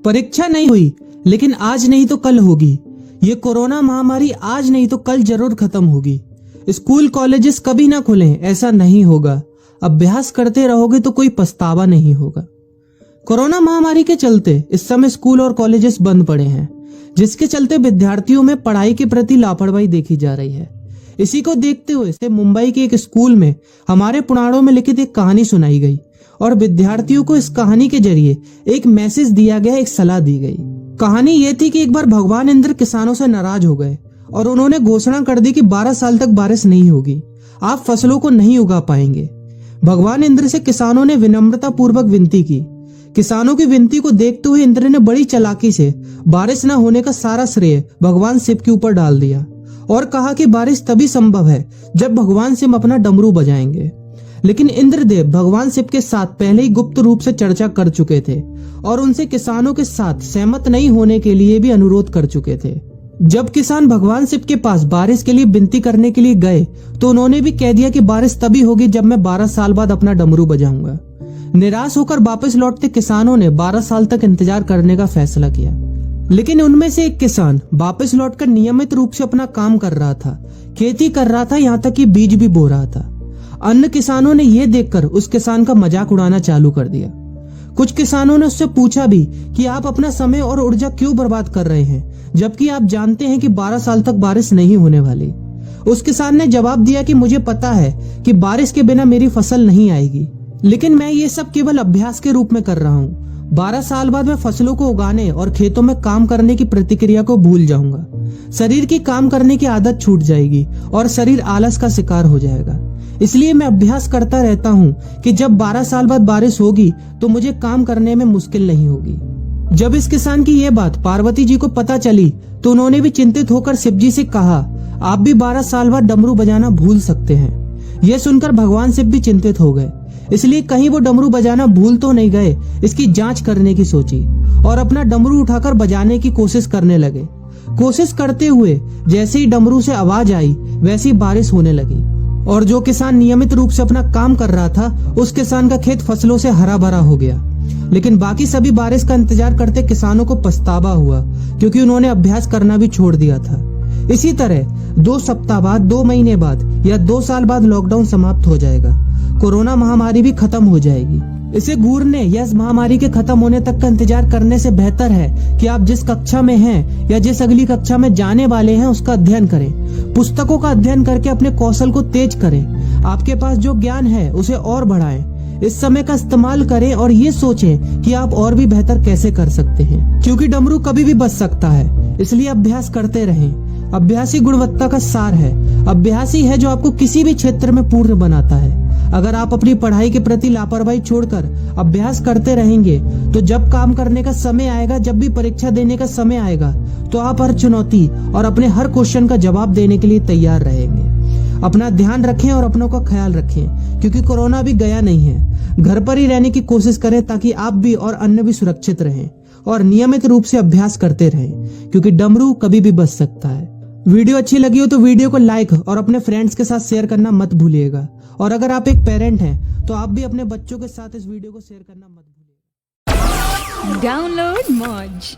परीक्षा नहीं हुई, लेकिन आज नहीं तो कल होगी। ये कोरोना महामारी आज नहीं तो कल जरूर खत्म होगी। स्कूल कॉलेजेस कभी ना खुलें, ऐसा नहीं होगा। अभ्यास करते रहोगे तो कोई पछतावा नहीं होगा। कोरोना महामारी के चलते इस समय स्कूल और कॉलेजेस बंद पड़े हैं, जिसके चलते विद्यार्थियों में पढ़ाई के प्रति लापरवाही देखी जा रही है। इसी को देखते हुए मुंबई के एक स्कूल में हमारे पुराणों में लिखित एक कहानी सुनाई गई और विद्यार्थियों को इस कहानी के जरिए एक मैसेज दिया गया, एक सलाह दी गई। कहानी ये थी कि एक बार भगवान इंद्र किसानों से नाराज हो गए और उन्होंने घोषणा कर दी कि 12 साल तक बारिश नहीं होगी, आप फसलों को नहीं उगा पाएंगे। भगवान इंद्र से किसानों ने विनम्रता पूर्वक विनती की। किसानों की विनती को देखते हुए इंद्र ने बड़ी चालाकी से बारिश न होने का सारा श्रेय भगवान शिव के ऊपर डाल दिया और कहा कि बारिश तभी संभव है जब भगवान शिव अपना डमरू बजाएंगे। लेकिन इंद्रदेव भगवान शिव के साथ पहले ही गुप्त रूप से चर्चा कर चुके थे और उनसे किसानों के साथ सहमत नहीं होने के लिए भी अनुरोध कर चुके थे। जब किसान भगवान शिव के पास बारिश के लिए विनती करने के लिए गए तो उन्होंने भी कह दिया कि बारिश तभी होगी जब मैं 12 साल बाद अपना डमरू बजाऊंगा। निराश होकर वापस लौटते किसानों ने 12 साल तक इंतजार करने का फैसला किया। लेकिन उनमें से एक किसान वापस लौटकर नियमित रूप से अपना काम कर रहा था, खेती कर रहा था, यहाँ तक कि बीज भी बो रहा था। अन्य किसानों ने यह देखकर उस किसान का मजाक उड़ाना चालू कर दिया। कुछ किसानों ने उससे पूछा भी कि आप अपना समय और ऊर्जा क्यों बर्बाद कर रहे हैं, जबकि आप जानते हैं कि 12 साल तक बारिश नहीं होने वाली। उस किसान ने जवाब दिया कि मुझे पता है कि बारिश के बिना मेरी फसल नहीं आएगी, लेकिन मैं ये सब केवल अभ्यास के रूप में कर रहा हूँ। 12 साल बाद मैं फसलों को उगाने और खेतों में काम करने की प्रतिक्रिया को भूल जाऊंगा। शरीर की काम करने की आदत छूट जाएगी और शरीर आलस का शिकार हो जाएगा। इसलिए मैं अभ्यास करता रहता हूँ कि जब 12 साल बाद बारिश होगी तो मुझे काम करने में मुश्किल नहीं होगी। जब इस किसान की ये बात पार्वती जी को पता चली तो उन्होंने भी चिंतित होकर शिव जी से कहा, आप भी 12 साल बाद डमरू बजाना भूल सकते हैं। यह सुनकर भगवान शिव भी चिंतित हो गए, इसलिए कहीं वो डमरू बजाना भूल तो नहीं गए, इसकी जांच करने की सोची और अपना डमरू उठाकर बजाने की कोशिश करने लगे। कोशिश करते हुए जैसे ही डमरू से आवाज आई वैसी बारिश होने लगी और जो किसान नियमित रूप से अपना काम कर रहा था उस किसान का खेत फसलों से हरा भरा हो गया। लेकिन बाकी सभी बारिश का इंतजार करते किसानों को पछतावा हुआ, क्योंकि उन्होंने अभ्यास करना भी छोड़ दिया था। इसी तरह 2 सप्ताह बाद, 2 महीने बाद या 2 साल बाद लॉकडाउन समाप्त हो जाएगा। कोरोना महामारी भी खत्म हो जाएगी। इसे घूरने या इस महामारी के खत्म होने तक का इंतजार करने से बेहतर है कि आप जिस कक्षा में हैं या जिस अगली कक्षा में जाने वाले हैं उसका अध्ययन करें। पुस्तकों का अध्ययन करके अपने कौशल को तेज करें। आपके पास जो ज्ञान है उसे और बढ़ाएं। इस समय का इस्तेमाल करें और ये सोचें कि आप और भी बेहतर कैसे कर सकते हैं, क्योंकि डमरू कभी भी बच सकता है। इसलिए अभ्यास करते रहें। अभ्यास ही गुणवत्ता का सार है। अभ्यास ही है जो आपको किसी भी क्षेत्र में पूर्ण बनाता है। अगर आप अपनी पढ़ाई के प्रति लापरवाही छोड़कर अभ्यास करते रहेंगे तो जब काम करने का समय आएगा, जब भी परीक्षा देने का समय आएगा, तो आप हर चुनौती और अपने हर क्वेश्चन का जवाब देने के लिए तैयार रहेंगे। अपना ध्यान रखें और अपनों का ख्याल रखें, क्योंकि कोरोना भी गया नहीं है। घर पर ही रहने की कोशिश करें ताकि आप भी और अन्य भी सुरक्षित रहें और नियमित रूप से अभ्यास करते रहें, क्योंकि डमरू कभी भी बच सकता है। वीडियो अच्छी लगी हो तो वीडियो को लाइक और अपने फ्रेंड्स के साथ शेयर करना मत भूलिएगा। और अगर आप एक पेरेंट हैं तो आप भी अपने बच्चों के साथ इस वीडियो को शेयर करना मत भूलिएगा। डाउनलोड मौज।